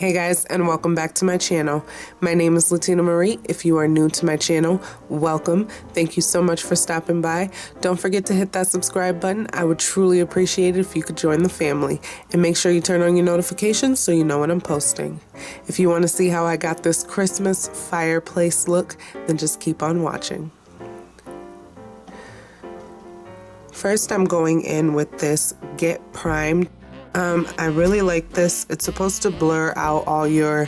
Hey guys, and welcome back to my channel. My name is Latina Marie. If you are new to my channel, welcome. Thank you so much for stopping by. Don't forget to hit that subscribe button. I would truly appreciate it if you could join the family. And make sure you turn on your notifications so you know when I'm posting. If you want to see how I got this Christmas fireplace look, then just keep on watching. First, I'm going in with this Get Primed. I really like this. It's supposed to blur out all your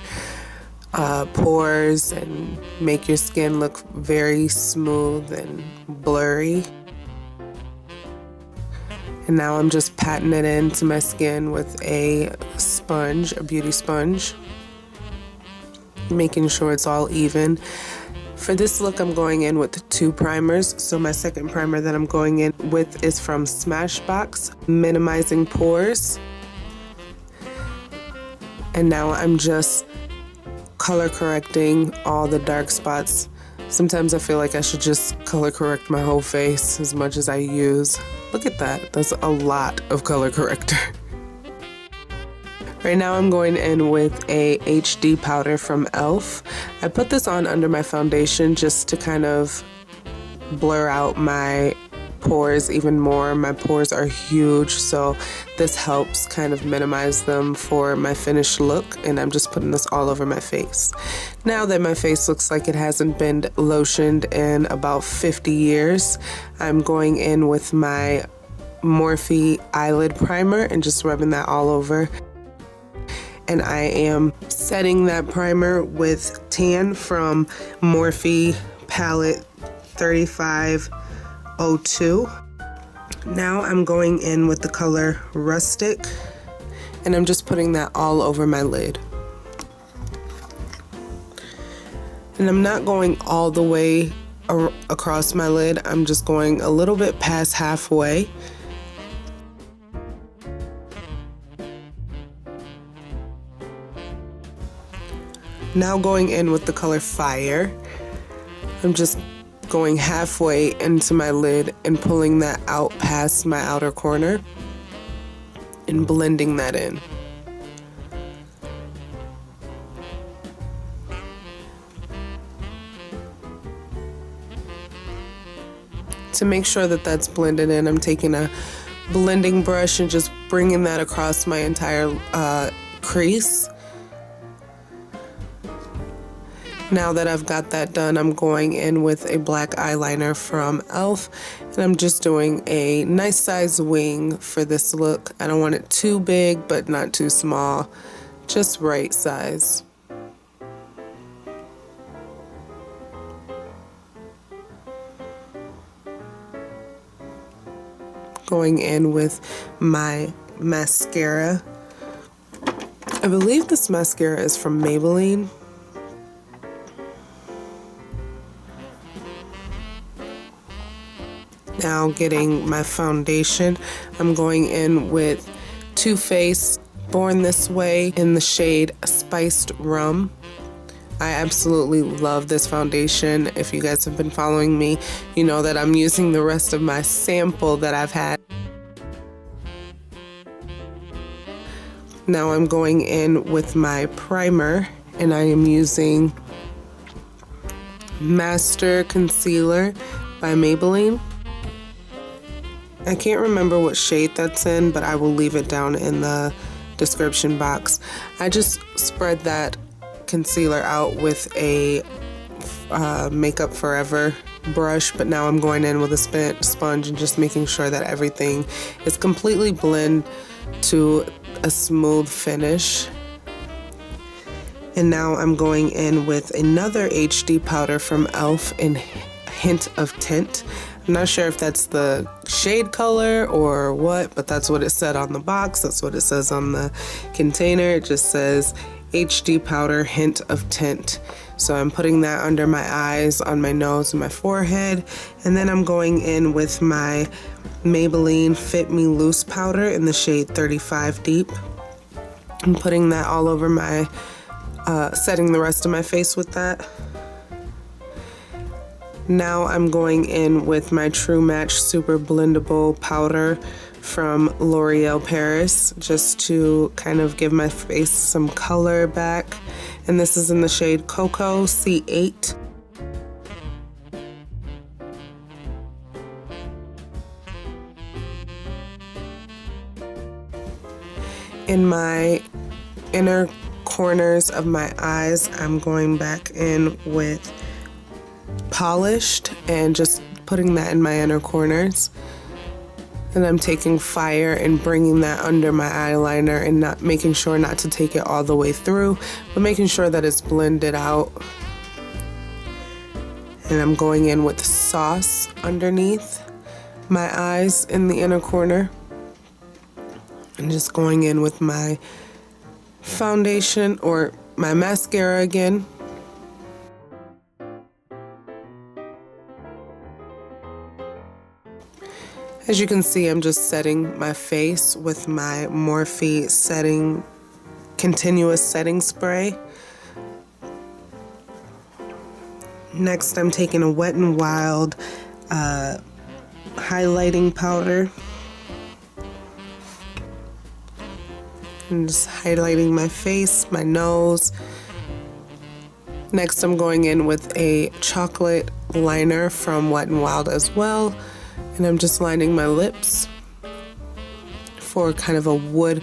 pores and make your skin look very smooth and blurry. And now I'm just patting it into my skin with a sponge, a beauty sponge, making sure it's all even. For this look, I'm going in with 2 primers. So my second primer that I'm going in with is from SMASHBOX, Minimizing Pores. And now I'm just color correcting all the dark spots. Sometimes I feel like I should just color correct my whole face as much as I use. Look at that, that's a lot of color corrector. Right now I'm going in with a HD powder from E.L.F. I put this on under my foundation just to kind of blur out my pores even more. My pores are huge, so this helps kind of minimize them for my finished look, and I'm just putting this all over my face. Now that my face looks like it hasn't been lotioned in about 50 years, I'm going in with my Morphe eyelid primer and just rubbing that all over. And I am setting that primer with tan from Morphe palette 3502. Now I'm going in with the color Rustic, and I'm just putting that all over my lid. And I'm not going all the way across my lid, I'm just going a little bit past halfway. Now going in with the color Fire, I'm just going halfway into my lid and pulling that out past my outer corner and blending that in. To make sure that that's blended in, I'm taking a blending brush and just bringing that across my entire crease. Now that I've got that done, I'm going in with a black eyeliner from E.L.F. and I'm just doing a nice size wing for this look. I don't want it too big, but not too small, just right size. Going in with my mascara. I believe this mascara is from Maybelline. Now getting my foundation, I'm going in with Too Faced Born This Way in the shade Spiced Rum. I absolutely love this foundation. If you guys have been following me, you know that I'm using the rest of my sample that I've had. Now I'm going in with my primer, and I am using Master Concealer by Maybelline. I can't remember what shade that's in, but I will leave it down in the description box. I just spread that concealer out with a Makeup Forever brush, but now I'm going in with a sponge and just making sure that everything is completely blend to a smooth finish. And now I'm going in with another HD powder from E.L.F. in Hint of Tint. I'm not sure if that's the shade color or what, but that's what it said on the box. That's what it says on the container. It just says HD powder, Hint of Tint. So I'm putting that under my eyes, on my nose, and my forehead. And then I'm going in with my Maybelline Fit Me Loose powder in the shade 35 Deep. I'm putting that all over my, setting the rest of my face with that. Now I'm going in with my True Match Super Blendable powder from L'Oreal Paris, just to kind of give my face some color back. And this is in the shade Coco C8. In my inner corners of my eyes, I'm going back in with Polished and just putting that in my inner corners. And I'm taking Fire and bringing that under my eyeliner and not making sure not to take it all the way through, but making sure that it's blended out. And I'm going in with Sauce underneath my eyes in the inner corner. And just going in with my foundation or my mascara again. As you can see, I'm just setting my face with my Morphe continuous setting spray. Next, I'm taking a Wet n Wild highlighting powder. I'm just highlighting my face, my nose. Next, I'm going in with a chocolate liner from Wet n Wild as well. And I'm just lining my lips for kind of a wood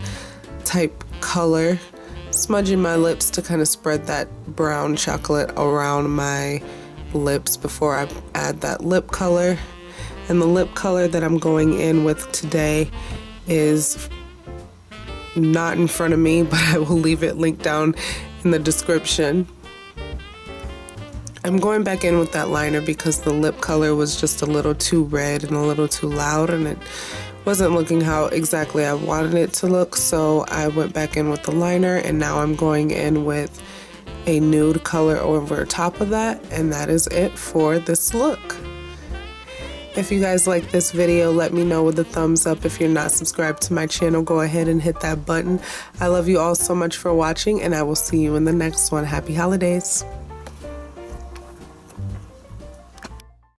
type color. Smudging my lips to kind of spread that brown chocolate around my lips before I add that lip color. And the lip color that I'm going in with today is not in front of me, but I will leave it linked down in the description. I'm going back in with that liner because the lip color was just a little too red and a little too loud, and it wasn't looking how exactly I wanted it to look, so I went back in with the liner, and now I'm going in with a nude color over top of that, and that is it for this look. If you guys like this video, let me know with a thumbs up. If you're not subscribed to my channel, go ahead and hit that button. I love you all so much for watching, and I will see you in the next one. Happy holidays.